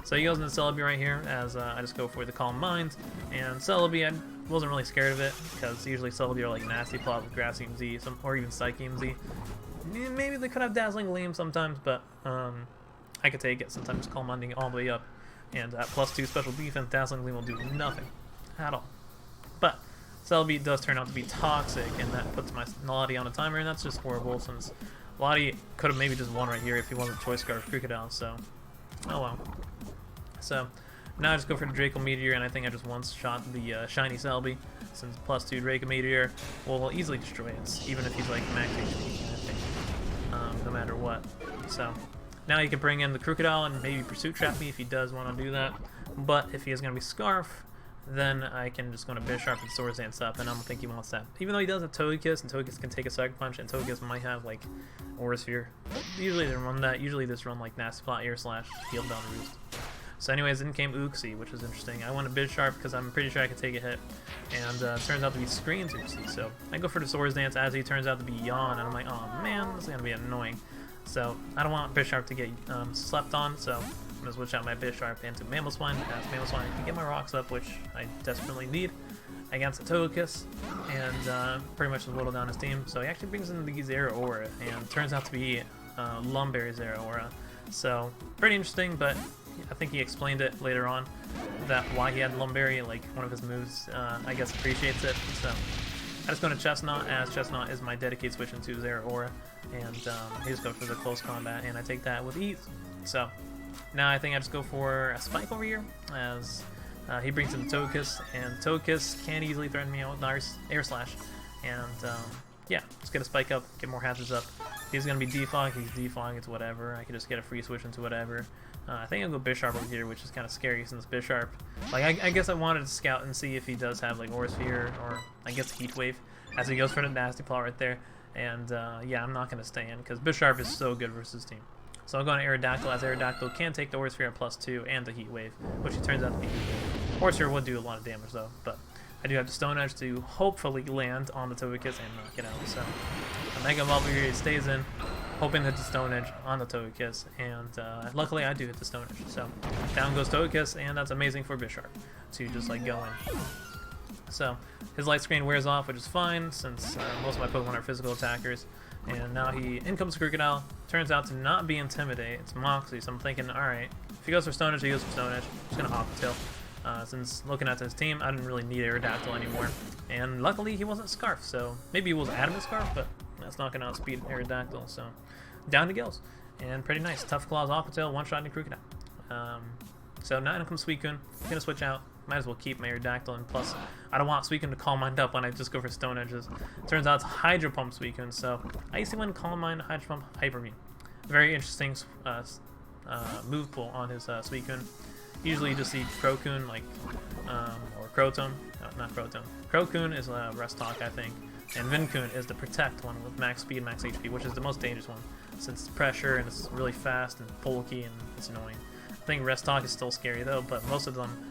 A: So he goes into Celebi right here, as I just go for the Calm Mind. And Celebi, I wasn't really scared of it, because usually Celebi are like Nasty Plot with Grassy Z, or even Psyche Z. Maybe they could have Dazzling Gleam sometimes, but I could take it since I'm just Calm Minding all the way up. And at +2 special defense, Dazzling Gleam will do nothing at all. But Celebi does turn out to be toxic, and that puts my Lottie on a timer, and that's just horrible since Lottie could have maybe just won right here if he wasn't Choice Scarf Crocodile, so oh well. So now I just go for the Draco Meteor, and I think I just one-shot the shiny Celebi, since +2 Draco Meteor will easily destroy it, even if he's like max HP, I think, no matter what. So now you can bring in the Crocodile and maybe Pursuit Trap me if he does want to do that, but if he is going to be Scarf, then I can just go to Bisharp and Swords Dance up, and I don't think he wants that. Even though he does have Togekiss, and Togekiss can take a Sucker Punch, and Togekiss might have, like, Aura Sphere. Usually they run that. Usually this run, like, Nasty Plot, Air Slash, Heal Down Roost. So anyways, in came Uxie, which is interesting. I went to Bisharp because I'm pretty sure I could take a hit, and turns out to be Screens Uxie. So I go for the Swords Dance as he turns out to be Yawn, and I'm like, oh man, this is going to be annoying. So I don't want Bisharp to get slept on, so I'm going to switch out my Bisharp into Mamoswine, as Mamoswine can get my rocks up, which I desperately need against the Togekiss, and pretty much just whittle down his team. So he actually brings in the Zeraora, and turns out to be Lumberry Zeraora. So pretty interesting, but I think he explained it later on that why he had Lumberry, like one of his moves, I guess appreciates it. So I just go to Chesnaught, as Chesnaught is my dedicated switch into Zeraora, and he just goes for the close combat, and I take that with ease. So now I think I just go for a Spike over here, as he brings in the Togekiss, and Togekiss can easily threaten me out with Air Slash, and yeah, just get a Spike up, get more hazards up. He's going to be Defog, he's Defog, it's whatever. I can just get a free switch into whatever. I think I'll go Bisharp over here, which is kind of scary since Bisharp, like, I guess I wanted to scout and see if he does have, like, Aura Sphere, or I guess Heat Wave, as he goes for the Nasty Plot right there. And, yeah, I'm not going to stay in, because Bisharp is so good versus team. So I'll go on Aerodactyl, as Aerodactyl can take the Aura Sphere at +2 and the Heat Wave, which it turns out to be Heat Wave. Aura Sphere would do a lot of damage, though, but I do have the Stone Edge to hopefully land on the Togekiss and knock it out. So a Mega Evolve here stays in, hoping to hit the Stone Edge on the Togekiss, and luckily I do hit the Stone Edge. So down goes Togekiss, and that's amazing for Bisharp to just like go in. So his Light Screen wears off, which is fine since most of my Pokemon are physical attackers. And now in comes Crocodile. Turns out to not be Intimidate. It's Moxie, so I'm thinking, alright, if he goes for Stone Edge, he goes for Stone Edge. I'm just going to Aqua Tail. Since looking at his team, I didn't really need Aerodactyl anymore. And luckily he wasn't Scarf, so maybe he was Adamant Scarf, but that's not going to outspeed Aerodactyl. So down to Gills. And pretty nice. Tough Claws, Aqua Tail, one shot into Crocodile. So now in comes Suicune. I'm going to switch out. Might as well keep my Aerodactyl, and plus, I don't want Suicune to Calm Mind up when I just go for Stone Edges. Turns out it's Hydro Pump Suicune, so I used to win Calm Mind, Hydro Pump, Hyper Beam. Very interesting move pool on his Suicune. Usually you just see Crocoon, like, or Crotone. No, not Crotone. Crocoon is Rest Talk, I think, and Vincoon is the Protect one with max speed, max HP, which is the most dangerous one, since it's pressure and it's really fast and bulky and it's annoying. I think Rest Talk is still scary though, but most of them,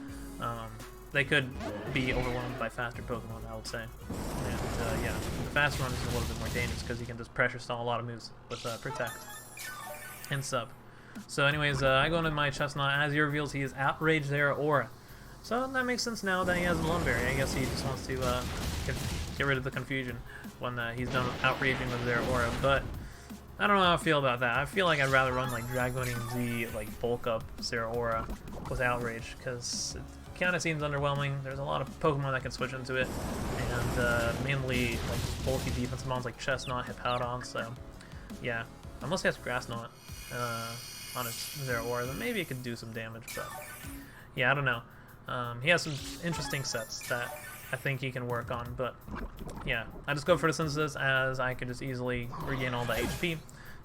A: they could be overwhelmed by faster Pokemon, I would say. And yeah, the fast one is a little bit more dangerous because you can just pressure stall a lot of moves with Protect and Sub. So anyways, I go into my Chesnaught. As he reveals, he is Outrage Zeraora. So that makes sense now that he has a Lumberry. I guess he just wants to get rid of the confusion when he's done outraging with Zeraora. But I don't know how I feel about that. I feel like I'd rather run like Dragonian Z, like bulk up Zeraora with Outrage, because it kind of seems underwhelming. There's a lot of Pokemon that can switch into it, and mainly like bulky defense mons like Chesnaught, Hippowdon. So yeah, unless he has Grass Knot on his Zeraora, then maybe it could do some damage. But yeah, I don't know. He has some interesting sets that I think he can work on, but yeah, I just go for the Synthesis as I could just easily regain all the HP,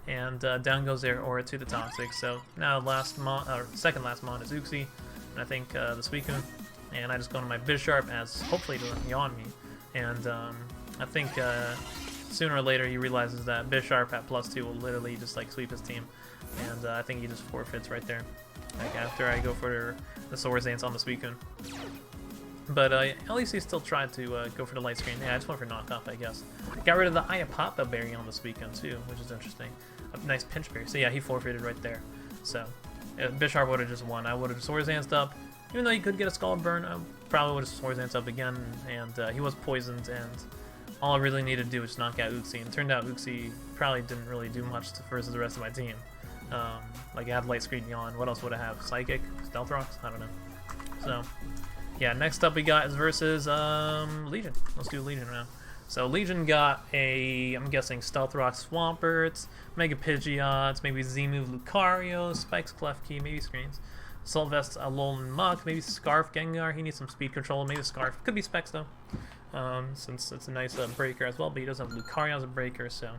A: and down goes Zeraora to the Toxic. So now second last mon is Uxie, and I think the Suicune, and I just go to my Bisharp as hopefully to yawn me, and I think sooner or later he realizes that Bisharp at +2 will literally just like sweep his team, and I think he just forfeits right there, like after I go for the Swords Dance on the Suicune. But at least he still tried to go for the Light Screen. Yeah, I just went for knockoff, I guess. Got rid of the Iapapa berry on this weekend too, which is interesting. A nice pinch berry. So yeah, he forfeited right there. So if Bisharp would have just won, I would have Swords Danced up. Even though he could get a Scald Burn, I probably would have Swords Danced up again. And he was poisoned, and all I really needed to do was just knock out Uxie. And it turned out Uxie probably didn't really do much versus the rest of my team. Like I had Light Screen Yawn. What else would I have? Psychic? Stealth Rocks? I don't know. So yeah, next up we got is versus Legion. Let's do Legion now. So Legion got I'm guessing Stealth Rock Swampert, Mega Pidgeots, maybe Z-Move Lucario, Spikes Klefki, maybe Screens, Assault Vest Alolan Muck, maybe Scarf Gengar. He needs some speed control, maybe Scarf. Could be Specs though, since it's a nice breaker as well, but he does have Lucario as a breaker, so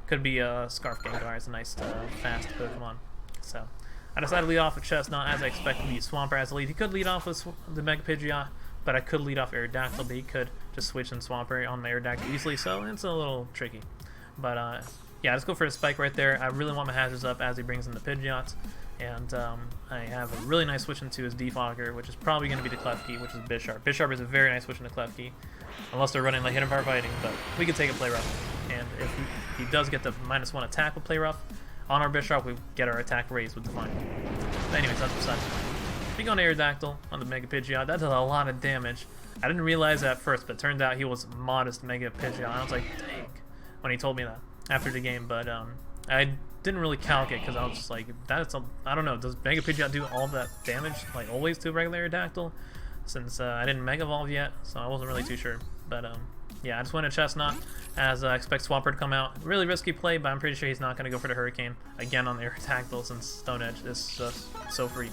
A: could be Scarf Gengar as a nice fast Pokemon. So I decided to lead off with Chesnaught as I expect to be Swampert as a lead. He could lead off with the Mega Pidgeot, but but I could lead off Aerodactyl, but he could just switch and Swampert on my Aerodactyl easily, so it's a little tricky. But yeah, let's go for a spike right there. I really want my hazards up as he brings in the Pidgeot, and I have a really nice switch into his Defogger, which is probably going to be the Klefki, which is Bisharp. Bisharp is a very nice switch into Klefki, unless they're running like Hidden Power Fighting, but we can take a Play Rough, and if he does get the -1 attack with Play Rough on our Bisharp, we get our attack raised with Defiant. But anyways, that's beside the point. If you go on Aerodactyl on the Mega Pidgeot, that does a lot of damage. I didn't realize that at first, but it turned out he was modest Mega Pidgeot. I was like, dang, when he told me that after the game, but I didn't really calc it because I was just like, I don't know, does Mega Pidgeot do all that damage, like always to a regular Aerodactyl? Since I didn't Mega Evolve yet, so I wasn't really too sure. But yeah, I just went to Chesnaught as I expect Swampert to come out. Really risky play, but I'm pretty sure he's not going to go for the Hurricane again on the Aerodactyl since Stone Edge is just so free.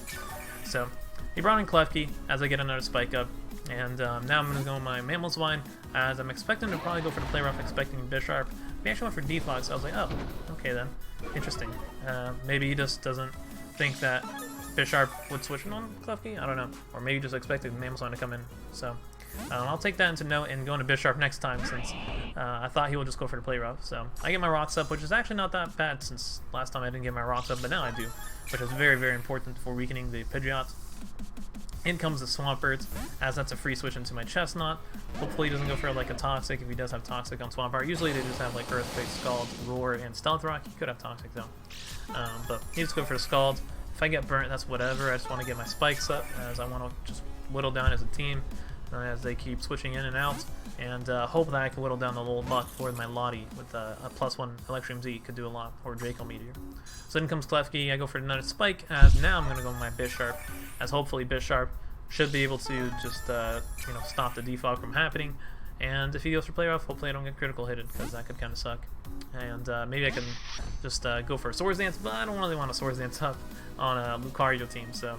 A: So he brought in Klefki as I get another spike up, and now I'm going to go my Mamoswine as I'm expecting to probably go for the Play Rough, expecting Bisharp. He actually went for Defog, so I was like, oh, okay then, interesting. Maybe he just doesn't think that Bisharp would switch in on Klefki, I don't know, or maybe just expected Mamoswine to come in. So I'll take that into note and go into Bisharp next time, since I thought he would just go for the Play Rough. So I get my Rocks up, which is actually not that bad since last time I didn't get my Rocks up, but now I do, which is very, very important for weakening the Pidgeot. In comes the Swampert, as that's a free switch into my Chesnaught. Hopefully he doesn't go for like a Toxic if he does have Toxic on Swampert. Usually they just have like Earthquake, Scald, Roar, and Stealth Rock. He could have Toxic though. But he just go for the Scald. If I get burnt, that's whatever. I just want to get my spikes up as I want to just whittle down as a team as they keep switching in and out. And hope that I can whittle down the little luck for my Lottie with a +1 Electrium Z could do a lot, or Draco Meteor. So then comes Klefki. I go for another spike, as now I'm going to go with my Bisharp, as hopefully Bisharp should be able to just you know, stop the defog from happening. And if he goes for Play Rough, hopefully I don't get critical hitted, because that could kind of suck. And maybe I can just go for a Swords Dance, but I don't really want a Swords Dance up on a Lucario team, so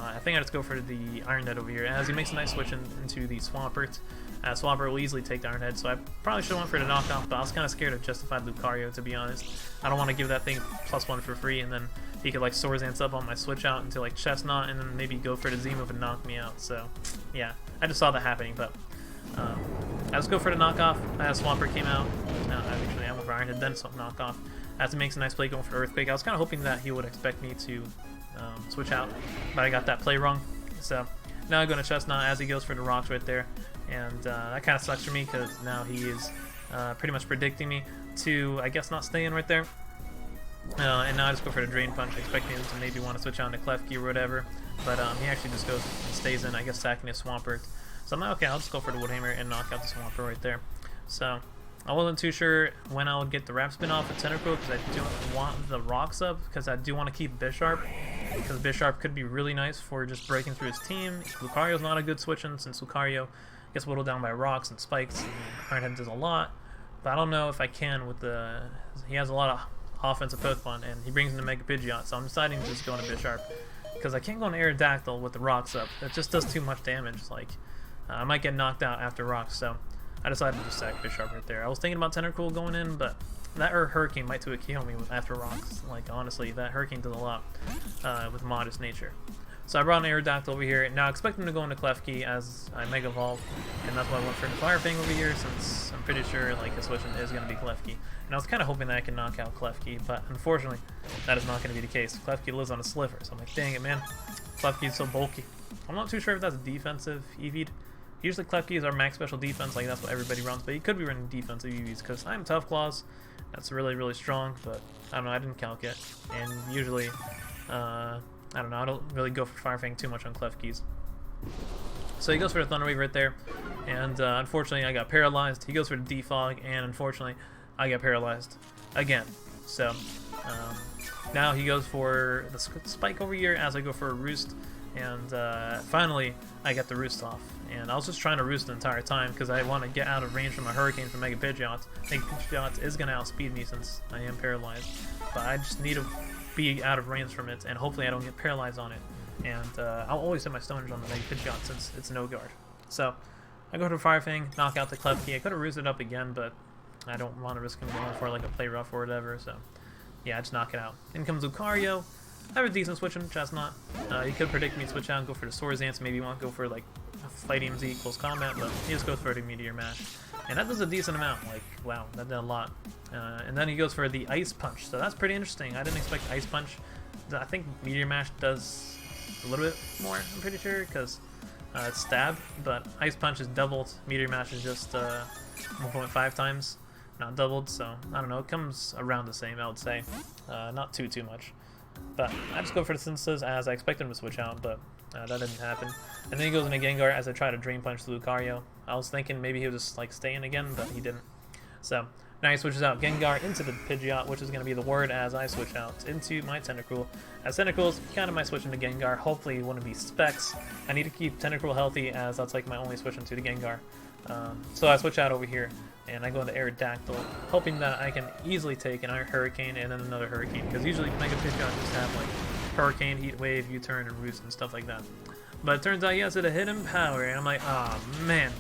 A: I think I just go for the Iron Head over here, as he makes a nice switch into the Swampert. Swampert will easily take the Iron Head, so I probably should have went for the knockoff, but I was kind of scared of Justified Lucario, to be honest. I don't want to give that thing +1 for free, and then he could like Swords Dance up on my switch out into like Chesnaught, and then maybe go for the Z move and knock me out. So yeah, I just saw that happening, but I just go for the knockoff as Swampert came out. No, actually I went for Iron Head, then knockoff. As it makes a nice play going for Earthquake. I was kind of hoping that he would expect me to switch out, but I got that play wrong. So now I go to Chesnaught as he goes for the Rocks right there, and that kind of sucks for me because now he is pretty much predicting me to, I guess, not stay in right there. And now I just go for the Drain Punch, expecting him to maybe want to switch on to Klefki or whatever, but he actually just goes and stays in, I guess, sacking his Swampert. So I'm like, okay, I'll just go for the Woodhammer and knock out the Swampert right there. So I wasn't too sure when I would get the Wrap Spin off at Tentacruel, because I do want the Rocks up, because I do want to keep Bisharp, because Bisharp could be really nice for just breaking through his team. Lucario's not a good switch-in, since Lucario gets whittled down by Rocks and Spikes, and Iron Head does a lot, but I don't know if I can with the... He has a lot of offensive Pokemon, and he brings in the Mega Pidgeot, so I'm deciding to just go into Bisharp, because I can't go on Aerodactyl with the Rocks up. It just does too much damage. Like, I might get knocked out after Rocks, so I decided to just sack Bisharp right there. I was thinking about Tentacruel going in, but that Hurricane might kill me with after Rocks. Like, honestly, that Hurricane does a lot with Modest Nature. So I brought an Aerodactyl over here. Now I expect him to go into Klefki as I Mega Evolve, and that's why I went for the Fire Fang over here, since I'm pretty sure like his switch is going to be Klefki. And I was kind of hoping that I could knock out Klefki, but unfortunately, that is not going to be the case. Klefki lives on a sliver, so I'm like, dang it, man. Klefki is so bulky. I'm not too sure if that's defensive EV'd. Usually Klefki is our max special defense, like that's what everybody runs, but he could be running defensive EVs, because I'm Tough Claws. That's really, really strong, but I don't know, I didn't calc it. And usually, I don't know, I don't really go for Fire Fang too much on Klefkis. So he goes for the Thunder Wave right there, and unfortunately I got paralyzed. He goes for the Defog, and unfortunately I got paralyzed again. So now he goes for the Spike over here as I go for a Roost, and finally I get the Roost off. And I was just trying to Roost the entire time because I want to get out of range from a Hurricane from Mega Pidgeot. Mega Pidgeot is going to outspeed me since I am paralyzed, but I just need to be out of range from it, and hopefully I don't get paralyzed on it. And I'll always hit my Stone Edge on the Mega Pidgeot since it's no guard. So I go to Fire Fang, knock out the Klefki. I could have roosted up again, but I don't want to risk him going for like a Play Rough or whatever. So yeah, I just knock it out. In comes Lucario. I have a decent switch in Chesnaught. You could predict me to switch out and go for the Swords Dance. Maybe you want to go for like Fighting Z close combat, but he just goes for the Meteor Mash. And that does a decent amount, like, wow, that did a lot. And then he goes for the Ice Punch, so that's pretty interesting. I didn't expect Ice Punch. I think Meteor Mash does a little bit more, I'm pretty sure, because it's stab, but Ice Punch is doubled, Meteor Mash is just 1.5 times, not doubled, so I don't know, it comes around the same, I would say. Not too much. But I just go for the Synthesis as I expected him to switch out, but that didn't happen. And then he goes into Gengar as I try to Drain Punch the Lucario. I was thinking maybe he would just like stay in again, but he didn't. So now he switches out Gengar into the Pidgeot, which is going to be the word as I switch out into my Tentacruel. As Tentacruel's kind of my switch into Gengar. Hopefully it wouldn't be Specs. I need to keep Tentacruel healthy as that's like my only switch into the Gengar. So I switch out over here and I go into Aerodactyl, hoping that I can easily take an Hurricane and then another Hurricane, because usually Mega Pidgeot just have like Hurricane, Heat Wave, U-Turn, and Roost and stuff like that. But it turns out he has a hidden power, and I'm like, oh man.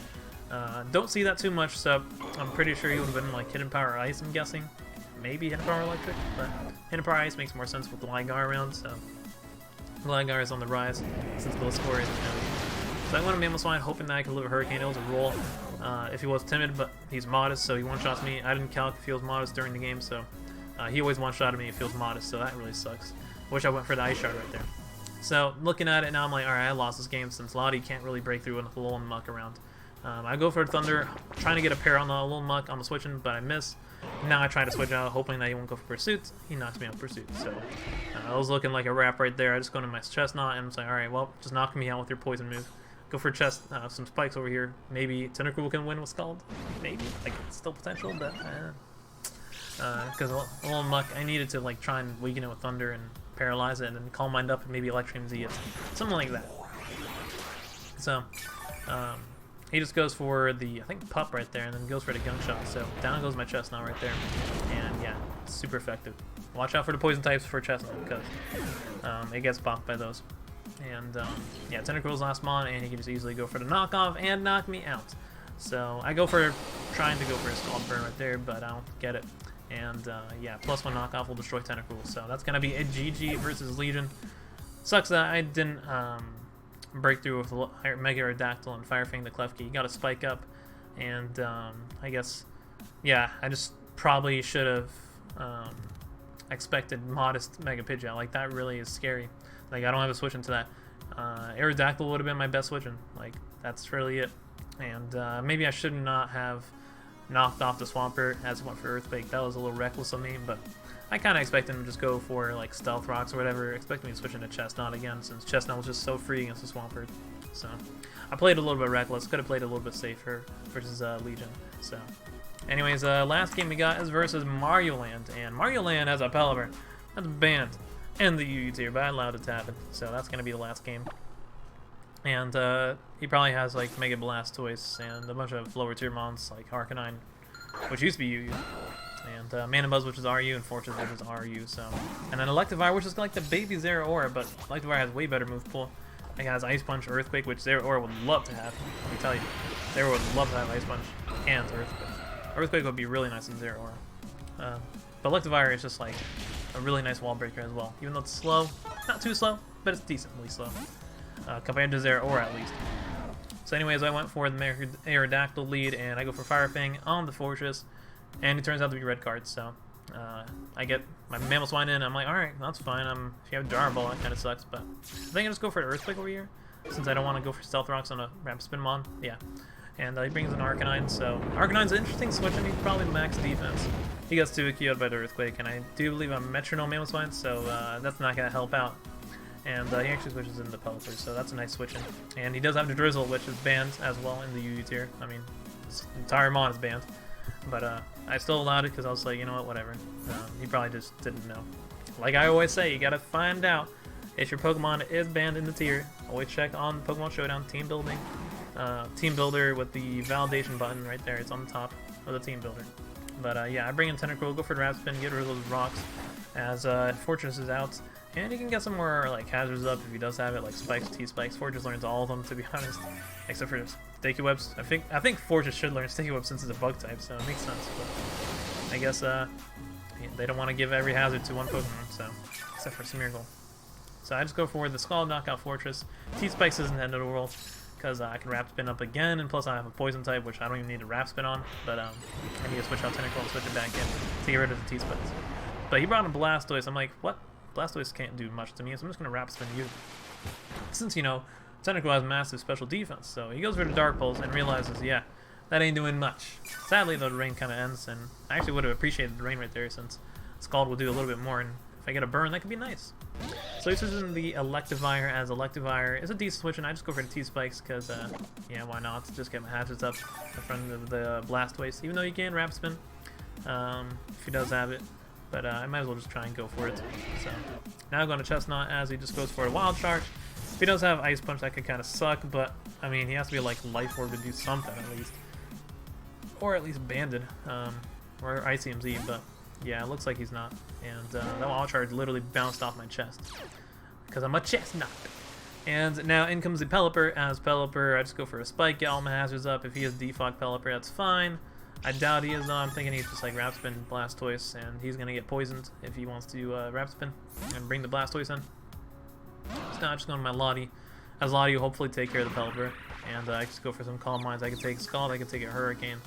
A: Don't see that too much, so I'm pretty sure he would have been like Hidden Power Ice, I'm guessing. Maybe Hidden Power Electric, but Hidden Power Ice makes more sense with Gligar around, so Gligar is on the rise since Gliscor is so I went to Mamoswine hoping that I could live a Hurricane. It was a roll if he was timid, but he's modest, so he one-shots me. I didn't calc if he was modest during the game, so he always one-shotted me if he was modest, so that really sucks. Wish I went for the Ice Shard right there. So looking at it now, I'm like, alright, I lost this game since Lottie can't really break through with a little Muck around. I go for Thunder, trying to get a pair on the little Muck on the switching, but I miss. Now I try to switch out, hoping that he won't go for Pursuit. He knocks me out Pursuit, so I was looking like a wrap right there. I just go into my Chesnaught, and I'm like, alright, well, just knock me out with your Poison move. Go for some Spikes over here. Maybe Tentacruel can win with Scald. Maybe, like, it's still potential, but because a little Muck, I needed to like try and weaken it with Thunder and paralyze it, and then Calm Mind up and maybe Electrium Z it, something like that. So he just goes for the, I think, Pup right there, and then goes for the Gunshot. So down goes my Chesnaught right there, and yeah, super effective. Watch out for the Poison types for Chesnaught, because it gets bonked by those. And yeah, Tentacruel's last mon, and he can just easily go for the knockoff and knock me out. So I go for trying to go for a Scald Burn right there, but I don't get it. And yeah, +1 knockoff will destroy Tentacruel. So that's gonna be a GG versus Legion. Sucks that I didn't break through with Mega Aerodactyl and Fire Fang the Klefki. Got a Spike up, and I guess, yeah, I just probably should have expected modest Mega Pidgeot. Like, that really is scary. Like, I don't have a switch into that. Aerodactyl would have been my best switch-in. Like, that's really it. And maybe I should not have knocked off the Swampert as I went for Earthquake. That was a little reckless of me, but I kind of expected him to just go for like Stealth Rocks or whatever. Expecting me to switch into Chesnaught again, since Chesnaught was just so free against the Swampert. So I played a little bit reckless. Could have played a little bit safer versus Legion. So anyways, last game we got is versus Mario Land, and Mario Land has a Pelipper that's banned in the UU tier, but I allowed it to happen. So that's gonna be the last game. And he probably has like Mega Blastoise and a bunch of lower tier mons like Arcanine, which used to be UU, and Manabuzz, which is RU, and Fortress, which is RU. So, and then Electivire, which is like the baby Zeraora, but Electivire has way better move pool. It has Ice Punch, Earthquake, which Zeraora would love to have. Let me tell you, Zeraora would love to have Ice Punch and Earthquake. Earthquake would be really nice in Zeraora. But Electivire is just like a really nice wall breaker as well, even though it's slow, not too slow, but it's decently slow. Compared to Zeraora at least. So anyways, I went for the Aerodactyl lead, and I go for Fire Fang on the Fortress, and it turns out to be red cards, so I get my Mamoswine in, I'm like, alright, that's fine. If you have Jar Ball, that kind of sucks, but I think I just go for the Earthquake over here, since I don't want to go for Stealth Rocks on a Rapid Spin Mon. Yeah. And he brings an Arcanine, so Arcanine's an interesting switch, and he's probably max defense. He gets 2 KO'd by the Earthquake, and I do believe I'm Metronome Mamoswine, so that's not going to help out. And he actually switches into Pelipper, so that's a nice switch-in. And he does have the Drizzle, which is banned as well in the UU tier. I mean, his entire mon is banned. But I still allowed it because I was like, you know what, whatever. He probably just didn't know. Like I always say, you gotta find out if your Pokemon is banned in the tier. Always check on Pokemon Showdown, Team Building. Team Builder with the validation button right there. It's on the top of the Team Builder. But yeah, I bring in Tentacruel, go for the Rapid Spin, get rid of those rocks as Fortress is out. And he can get some more like hazards up if he does have it, like Spikes, T-Spikes. Fortress learns all of them, to be honest, except for Sticky Webs. I think Fortress should learn Sticky Webs since it's a bug type, so it makes sense. But I guess they don't want to give every hazard to one Pokemon, so except for Smeargle. So I just go for the Scald, knock out Fortress. T-Spikes isn't the end of the world. because I can Wrap Spin up again, and plus I have a Poison type, which I don't even need to Wrap Spin on, but I need to switch out Tentacruel and switch it back in to get rid of the T-Spikes. But he brought in Blastoise. I'm like, what? Blastoise can't do much to me, so I'm just going to Wrap Spin you. Since, you know, Tentacruel has massive special defense, so he goes for the Dark Pulse and realizes, yeah, that ain't doing much. Sadly, though, the rain kind of ends, and I actually would have appreciated the rain right there, since Scald will do a little bit more, and if I get a burn, that could be nice. So he switches in the Electivire, as Electivire is a decent switch, and I just go for the T-Spikes, because, yeah, why not? Just get my hatchets up in front of the Blastoise, even though you can Wrap Spin, if he does have it. But I might as well just try and go for it. So now going to Chesnaught, as he just goes for a Wild Charge. If he does have Ice Punch, that could kind of suck, but, I mean, he has to be, like, Life Orb to do something, at least. Or at least Banded, or Icium Z, but yeah, it looks like he's not. And that Wild Charge literally bounced off my chest, because I'm a Chesnaught. And now in comes the Pelipper. As Pelipper, I just go for a Spike, get all my hazards up. If he has Defog Pelipper, that's fine. I doubt he is, though. I'm thinking he's just like Wrap Spin Blastoise, and he's going to get poisoned if he wants to Wrap Spin and bring the Blastoise in. So now I'm just going to my Lottie, as Lottie will hopefully take care of the Pelipper. And I just go for some Calm Minds. I can take Scald, I can take a Hurricane,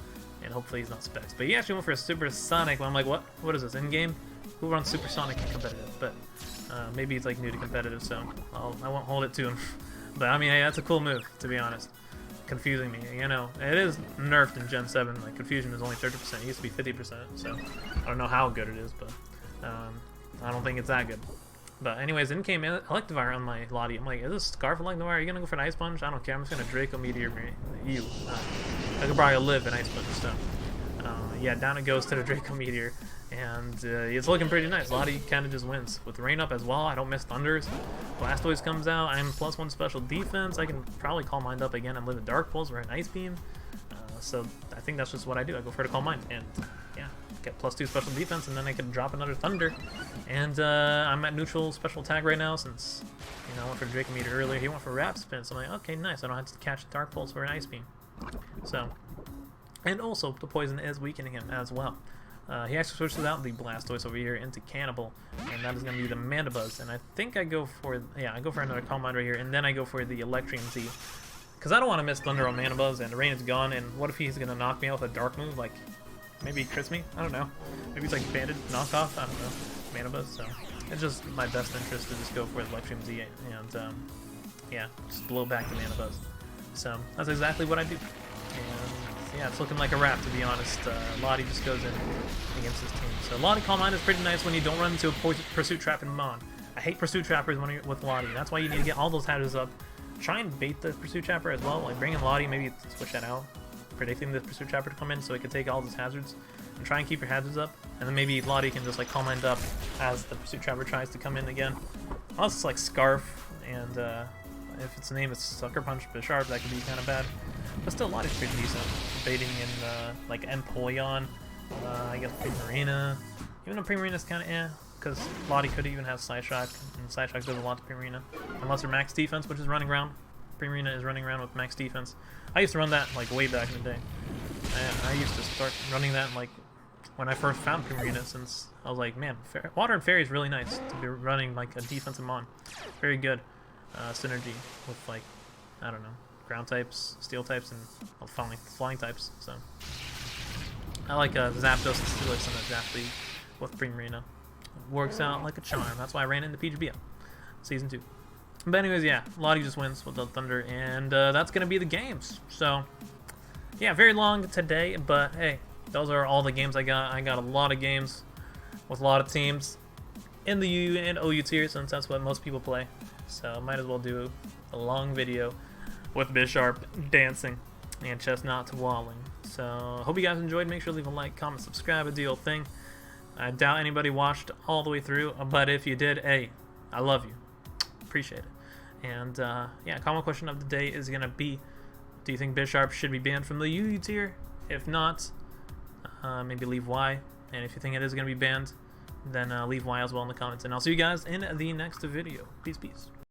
A: and hopefully he's not Specs. But he actually went for a Supersonic, but I'm like, what? What is this, in-game? Who runs Supersonic in competitive? But maybe he's like new to competitive, so I won't hold it to him. But I mean, hey, that's a cool move, to be honest. Confusing me, you know, it is nerfed in Gen 7, like confusion is only 30%, it used to be 50%, so I don't know how good it is, but I don't think it's that good. But anyways, in came Electivire on my Lottie. I'm like, is this Scarf Electivire? Are you gonna go for an Ice Punch? I don't care, I'm just gonna Draco Meteor you. I could probably live in Ice Punch, so yeah, down it goes to the Draco Meteor, and it's looking pretty nice. Lottie kind of just wins with Rain up as well. I don't miss Thunders. Blastoise comes out. I'm +1 special defense. I can probably Calm Mind up again and live a Dark Pulse or an Ice Beam. So I think that's just what I do. I go for the Calm Mind, and yeah, get +2 special defense, and then I can drop another Thunder. And I'm at neutral special attack right now, since, you know, I went for Draco Meteor earlier. He went for Wrap Spin, so I'm like, okay, nice. I don't have to catch a Dark Pulse or an Ice Beam. So, and also the Poison is weakening him as well. He actually switches out the Blastoise over here into Cannibal, and that is going to be the Mandibuzz. And I think I go for, yeah, I go for another Calm Mind right here, and then I go for the Electrium Z. Because I don't want to miss Thunder on Mandibuzz, and the rain is gone, and what if he's going to knock me out with a Dark move? Like, maybe he crits me? I don't know. Maybe it's like Banded knockoff? I don't know. Mandibuzz, so it's just my best interest to just go for Electrium Z, and yeah, just blow back the Mandibuzz. So that's exactly what I do. And yeah, it's looking like a wrap, to be honest. Lottie just goes in against his team. So Lottie Calm Mind is pretty nice when you don't run into a Pursuit Trap in Mon. I hate Pursuit Trappers when you're with Lottie. That's why you need to get all those hazards up. Try and bait the Pursuit Trapper as well. Like, bring in Lottie, maybe switch that out. Predicting the Pursuit Trapper to come in so it can take all those hazards. And try and keep your hazards up. And then maybe Lottie can just like Calm Mind up as the Pursuit Trapper tries to come in again. Unless it's like Scarf, and if its name is Sucker Punch Bisharp, that could be kind of bad. But still, Lottie's pretty decent. Baiting in like Empoleon, I guess Primarina. Even though Primarina's kind of because Lottie could even have Psyshock, and Psyshock does a lot to Primarina. Unless they're max defense, which is running around. Primarina is running around with max defense. I used to run that like way back in the day. And I used to start running that like when I first found Primarina, since I was like, man, Water and Fairy is really nice to be running like a defensive mon. Very good synergy with like, I don't know, ground types, steel types, and flying types. So I like Zapdos and Steelix in the Zap League with Primarina. Works out like a charm. That's why I ran into PGBL Season 2. But anyways, yeah, Lottie just wins with the Thunder, and that's going to be the games. So, yeah, very long today, but hey, those are all the games I got. I got a lot of games with a lot of teams in the UU and OU tier, since that's what most people play. So, might as well do a long video with Bisharp dancing and Chesnaught walling. So, hope you guys enjoyed. Make sure to leave a like, comment, subscribe, and do your thing. I doubt anybody watched all the way through, but if you did, hey, I love you. Appreciate it. And yeah, common question of the day is going to be, do you think Bisharp should be banned from the UU tier? If not, maybe leave Y. And if you think it is going to be banned, then leave Y as well in the comments. And I'll see you guys in the next video. Peace, peace.